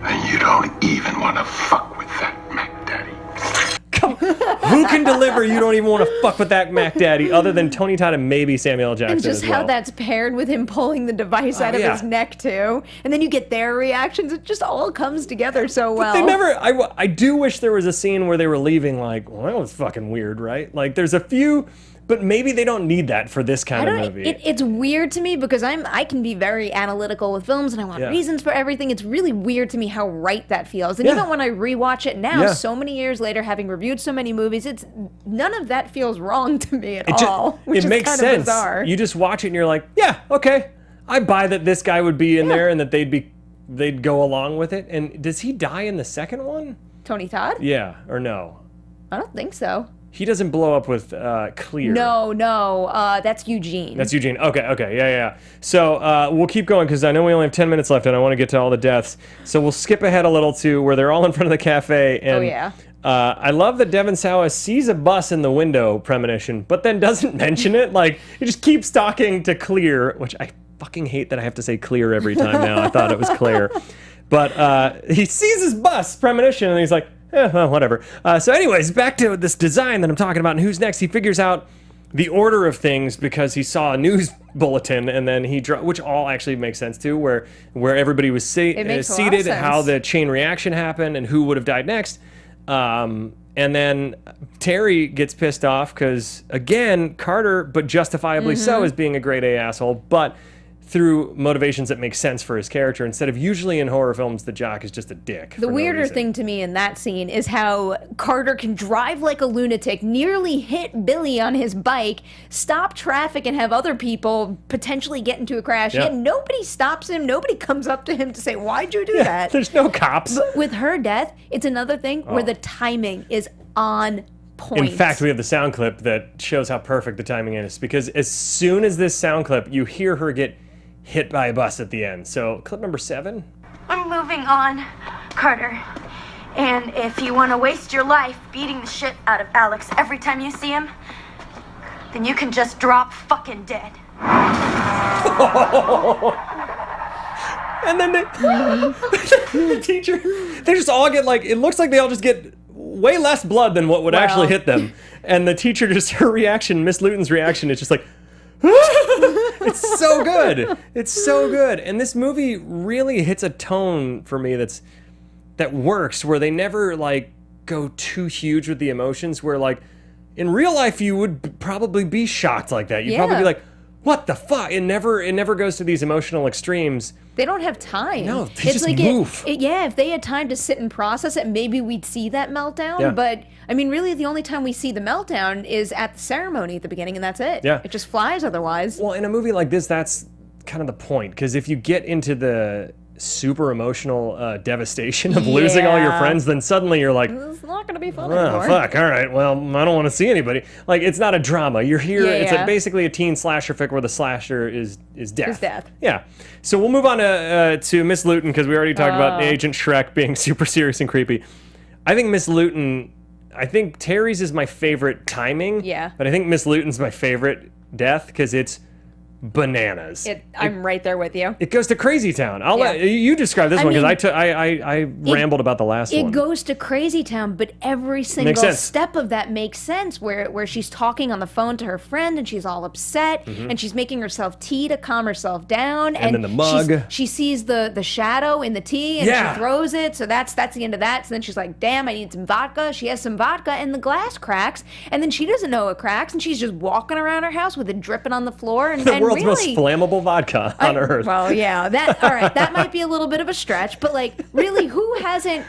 And you don't even want to fuck with that Mac Daddy. Who can deliver? You don't even want to fuck with that Mac Daddy, other than Tony Todd and maybe Samuel L. Jackson And just as well. how that's paired with him pulling the device out of his neck too, and then you get their reactions. It just all comes together so well. But they never. I do wish there was a scene where they were leaving. Like, well, that was fucking weird, right? Like, there's a few. But maybe they don't need that for this kind of movie. It's weird to me because I can be very analytical with films and I want reasons for everything. It's really weird to me how right that feels. And even when I rewatch it now, so many years later, having reviewed so many movies, none of that feels wrong to me at all. Which it makes kind sense. Of bizarre. You just watch it and you're like, yeah, okay, I buy that this guy would be in there and that they'd go along with it. And does he die in the second one? Tony Todd? Yeah, or no? I don't think so. He doesn't blow up with Clear. No, that's Eugene. That's Eugene. Okay, yeah. So we'll keep going because I know we only have 10 minutes left and I want to get to all the deaths. So we'll skip ahead a little to where they're all in front of the cafe. And, I love that Devon Sawa sees a bus in the window, premonition, but then doesn't mention it. Like, he just keeps talking to Clear, which I fucking hate that I have to say Clear every time now. I thought it was Claire. But he sees his bus, premonition, and he's like, well, whatever. So anyways, back to this design that I'm talking about and who's next. He figures out the order of things because he saw a news bulletin and then which all actually makes sense too, where everybody was seated, how the chain reaction happened and who would have died next. And then Terry gets pissed off because, again, Carter, but justifiably so, is being a grade A asshole, but through motivations that make sense for his character, instead of usually in horror films, the jock is just a dick. The weirder thing to me in that scene is how Carter can drive like a lunatic, nearly hit Billy on his bike, stop traffic, and have other people potentially get into a crash. Yet nobody stops him. Nobody comes up to him to say, why'd you do that? There's no cops. But with her death, it's another thing where the timing is on point. In fact, we have the sound clip that shows how perfect the timing is, because as soon as this sound clip, you hear her get hit by a bus at the end. So, clip number 7. I'm moving on, Carter. And if you want to waste your life beating the shit out of Alex every time you see him, then you can just drop fucking dead. And then the teacher, they just all get like, it looks like they all just get way less blood than what would actually hit them. And the teacher just, her reaction, Miss Lewton's reaction, is just like, it's so good. It's so good. And this movie really hits a tone for me that works, where they never like go too huge with the emotions, where like in real life you would probably be shocked like that. You'd probably be like, what the fuck? It never goes to these emotional extremes. They don't have time. No, they just like move. If they had time to sit and process it, maybe we'd see that meltdown. Yeah. But, I mean, really the only time we see the meltdown is at the ceremony at the beginning, and that's it. Yeah. It just flies otherwise. Well, in a movie like this, that's kind of the point, because if you get into the super emotional devastation of losing all your friends, then suddenly you're like, it's not going to be fun oh, anymore. fuck, all right, well, I don't want to see anybody. Like, it's not a drama. You're here, it's Yeah. basically a teen slasher fic where the slasher is death. Is death. Yeah. So we'll move on to Miss Lewton, because we already talked about Agent Shrek being super serious and creepy. I think Miss Lewton, I think Terry's is my favorite timing. Yeah. But I think Miss Lewton's my favorite death, because it's bananas. I'm right there with you. It goes to Crazy Town. I'll let you describe this one, because I rambled about the last one. It goes to Crazy Town, but every single step of that makes sense. Where she's talking on the phone to her friend, and she's all upset, and she's making herself tea to calm herself down, and then the mug. She sees the shadow in the tea, and she throws it. So that's the end of that. So then she's like, "Damn, I need some vodka." She has some vodka, and the glass cracks, and then she doesn't know it cracks, and she's just walking around her house with it dripping on the floor, and world's most flammable vodka on earth. Well, yeah, all right, that might be a little bit of a stretch, but like, really, who hasn't?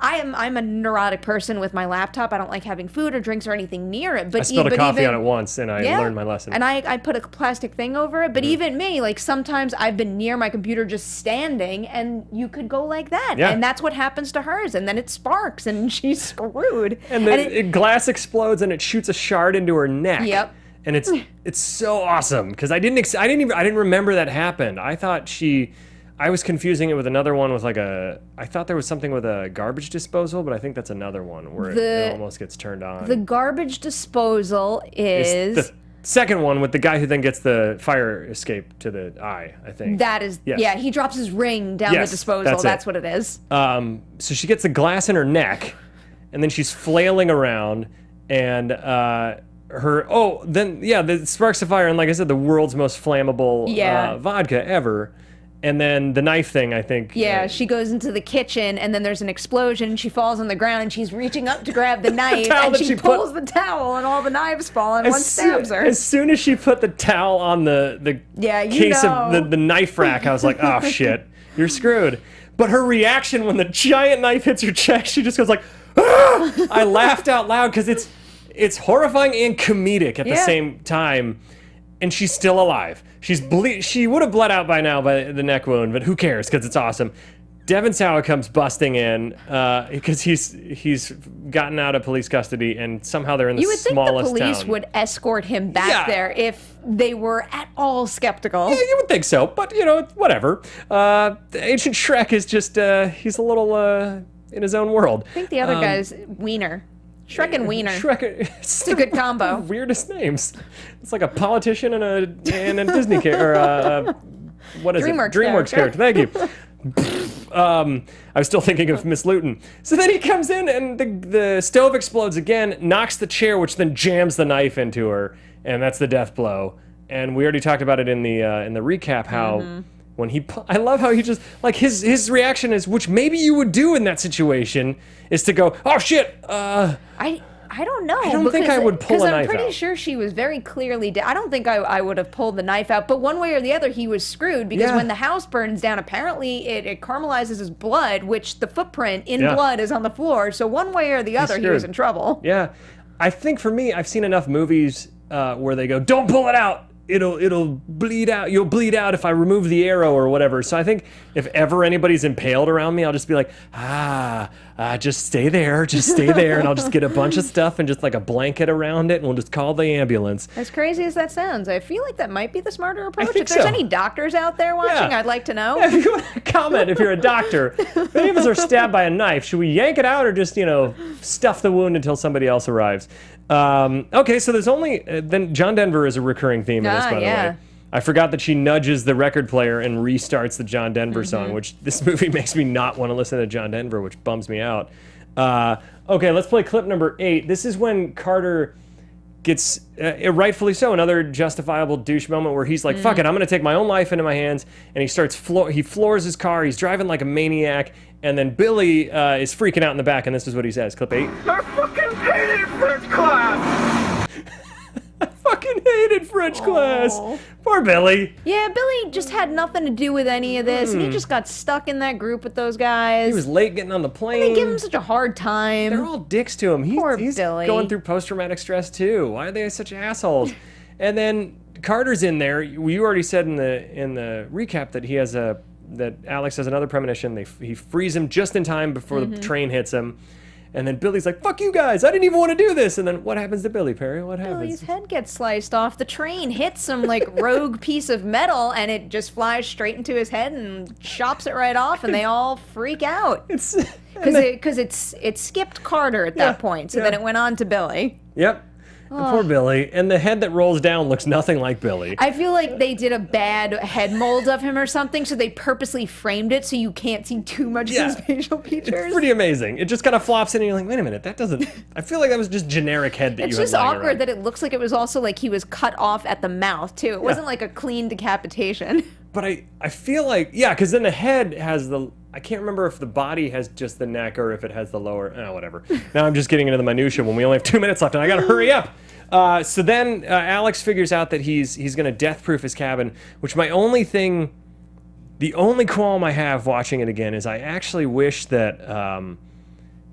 I'm a neurotic person with my laptop. I don't like having food or drinks or anything near it. But I spilled a coffee on it once, and I learned my lesson. And I put a plastic thing over it. But even me, like, sometimes I've been near my computer just standing, and you could go like that, and that's what happens to hers, and then it sparks, and she's screwed. And the glass explodes, and it shoots a shard into her neck. Yep. And it's so awesome, because I didn't remember that happened. I was confusing it with another one with I thought there was something with a garbage disposal, but I think that's another one where it almost gets turned on. The garbage disposal is the second one with the guy who then gets the fire escape to the eye, I think. That is, he drops his ring down the disposal. That's what it is. So she gets the glass in her neck, and then she's flailing around, and the sparks of fire, and like I said, the world's most flammable vodka ever. And then the knife thing, I think. Yeah, she goes into the kitchen, and then there's an explosion, and she falls on the ground, and she's reaching up to grab the knife, and she pulls the towel, and all the knives fall, and one stabs her. As soon as she put the towel on the case of the knife rack, I was like, oh shit, you're screwed. But her reaction when the giant knife hits her chest, she just goes like, ah! I laughed out loud, because it's horrifying and comedic at the same time, and she's still alive. She would have bled out by now by the neck wound, but who cares, because it's awesome. Devin Sawa comes busting in because he's gotten out of police custody, and somehow they're in the smallest town. You would think the police would escort him back there if they were at all skeptical. Yeah, you would think so, but whatever. Agent Shrek is just he's a little in his own world. I think the other guy's Wiener. Shrek and Wiener. It's a good combo. Weirdest names. It's like a politician and a Disney character. What is DreamWorks it? DreamWorks character. Thank you. I was still thinking of Miss Lewton. So then he comes in, and the stove explodes again, knocks the chair, which then jams the knife into her, and that's the death blow. And we already talked about it in the recap how. When I love how he just, like, his reaction is, which maybe you would do in that situation, is to go, oh shit. I don't know. I don't think I would pull a knife out. Because I'm pretty sure she was very clearly dead. I don't think I would have pulled the knife out. But one way or the other, he was screwed, because when the house burns down, apparently it caramelizes his blood, which the footprint in blood is on the floor. So one way or the other, he was in trouble. Yeah. I think for me, I've seen enough movies where they go, don't pull it out. It'll bleed out. You'll bleed out if I remove the arrow or whatever. So I think if ever anybody's impaled around me, I'll just be like, just stay there, and I'll just get a bunch of stuff and just like a blanket around it, and we'll just call the ambulance. As crazy as that sounds, I feel like that might be the smarter approach. If there's any doctors out there watching, I'd like to know. If you want to comment, if you're a doctor, if any of us are stabbed by a knife, should we yank it out or just stuff the wound until somebody else arrives? Okay, so there's only then John Denver is a recurring theme in this, by the way. I forgot that she nudges the record player and restarts the John Denver song, which this movie makes me not want to listen to John Denver, which bums me out. Okay, let's play clip number 8. This is when Carter gets, rightfully so, another justifiable douche moment where he's like, fuck it, I'm going to take my own life into my hands, and he starts, he floors his car, he's driving like a maniac, and then Billy is freaking out in the back, and this is what he says, clip 8. I fucking hated French class! I fucking hated French class. Poor Billy. Yeah, Billy just had nothing to do with any of this, and he just got stuck in that group with those guys. He was late getting on the plane. And they give him such a hard time. They're all dicks to him. Poor he's Billy. Going through post-traumatic stress too. Why are they such assholes? And then Carter's in there. You already said in the recap that he has a that Alex has another premonition. He frees him just in time before the train hits him. And then Billy's like, fuck you guys, I didn't even want to do this. And then what happens to Billy, Perry? What happens? Billy's head gets sliced off. The train hits some like rogue piece of metal, and it just flies straight into his head and chops it right off, and they all freak out. Because it skipped Carter at that point, so then it went on to Billy. Yep. Poor Billy. And the head that rolls down looks nothing like Billy. I feel like they did a bad head mold of him or something, so they purposely framed it so you can't see too much of his facial features. It's pretty amazing. It just kind of flops in and you're like, wait a minute, that doesn't... I feel like that was just generic head that it's you had just lying awkward around. that it looks like it was also like he was cut off at the mouth, too. It wasn't like a clean decapitation. But I feel like... Yeah, because then the head has the... I can't remember if the body has just the neck or if it has the lower... whatever. Now I'm just getting into the minutia when we only have 2 minutes left and I gotta hurry up. So then Alex figures out that he's going to death-proof his cabin, which the only qualm I have watching it again is I actually wish that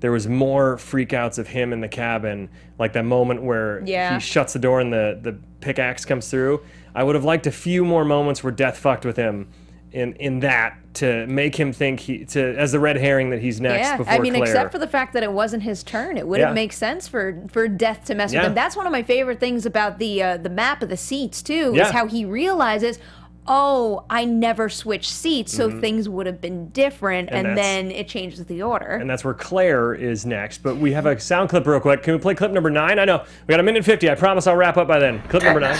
there was more freakouts of him in the cabin, like that moment where he shuts the door and the pickaxe comes through. I would have liked a few more moments where death fucked with him in that to make him think as the red herring that he's next before Claire. Except for the fact that it wasn't his turn, it wouldn't make sense for Death to mess with him. That's one of my favorite things about the map of the seats too, is how he realizes, oh, I never switched seats, so things would have been different, and then it changes the order. And that's where Claire is next. But we have a sound clip real quick. Can we play clip number 9? I know. We got 1:50. I promise I'll wrap up by then. Clip number 9.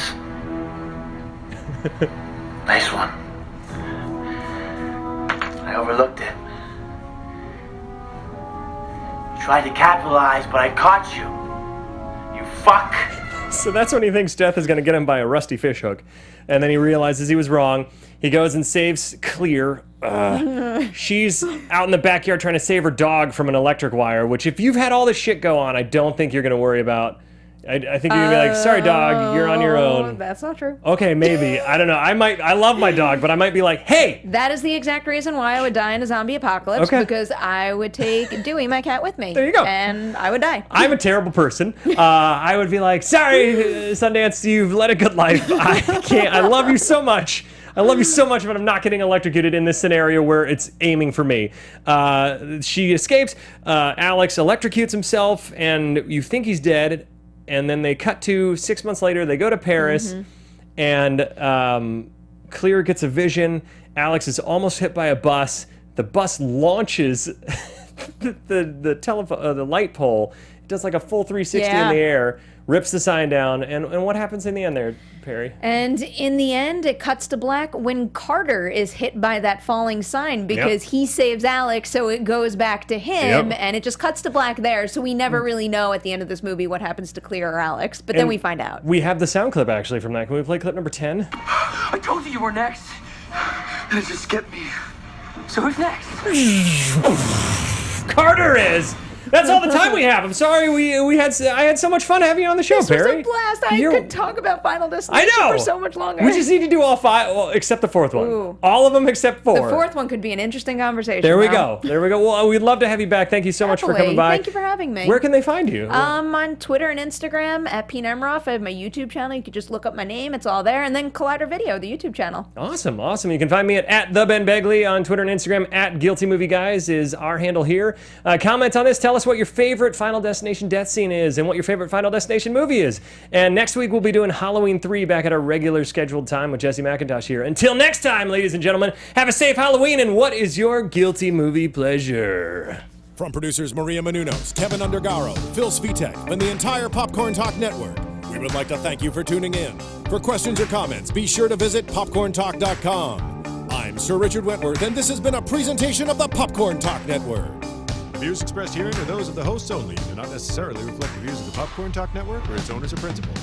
Nice one. I overlooked it. Tried to capitalize, but I caught you. You fuck. So that's when he thinks Death is going to get him by a rusty fishhook. And then he realizes he was wrong. He goes and saves Clear. She's out in the backyard trying to save her dog from an electric wire, which if you've had all this shit go on, I don't think you're going to worry about. I think you're going to be like, sorry, dog, you're on your own. That's not true. Okay, maybe. I don't know. I love my dog, but I might be like, hey. That is the exact reason why I would die in a zombie apocalypse, because I would take Dewey, my cat, with me. There you go. And I would die. I'm a terrible person. I would be like, sorry, Sundance, you've led a good life. I can't. I love you so much. I love you so much, but I'm not getting electrocuted in this scenario where it's aiming for me. She escapes. Alex electrocutes himself, and you think he's dead. And then they cut to 6 months later. They go to Paris, and Clear gets a vision. Alex is almost hit by a bus. The bus launches the light pole. It does like a full 360 in the air, rips the sign down. And what happens in the end there, Perry? And in the end, it cuts to black when Carter is hit by that falling sign because he saves Alex, so it goes back to him, and it just cuts to black there. So we never really know at the end of this movie what happens to Clear or Alex, but then we find out. We have the sound clip actually from that. Can we play clip number 10? I told you were next, and it just skipped me. So who's next? Carter is! That's all the time we have. I'm sorry, I had so much fun having you on the show, this Perry. This was a blast. I could talk about Final Destination for so much longer. We just need to do all 5, well, except the 4th one. Ooh. All of them except 4. The 4th one could be an interesting conversation. There we go. Well, we'd love to have you back. Thank you so much for coming by. Thank you for having me. Where can they find you? On Twitter and Instagram at Perri Nemiroff. I have my YouTube channel. You could just look up my name. It's all there. And then Collider Video, the YouTube channel. Awesome. You can find me at the Ben Begley on Twitter and Instagram. At Guilty Movie Guys is our handle here. Comment on this. Tell us what your favorite Final Destination death scene is and what your favorite Final Destination movie is. And next week we'll be doing Halloween 3 back at our regular scheduled time with Jesse McIntosh here. Until next time, ladies and gentlemen, have a safe Halloween, and what is your guilty movie pleasure? From producers Maria Menounos, Kevin Undergaro, Phil Svitek, and the entire Popcorn Talk Network, we would like to thank you for tuning in. For questions or comments, be sure to visit popcorntalk.com. I'm Sir Richard Wentworth, and this has been a presentation of the Popcorn Talk Network. The views expressed herein are those of the hosts only and do not necessarily reflect the views of the Popcorn Talk Network or its owners or principals.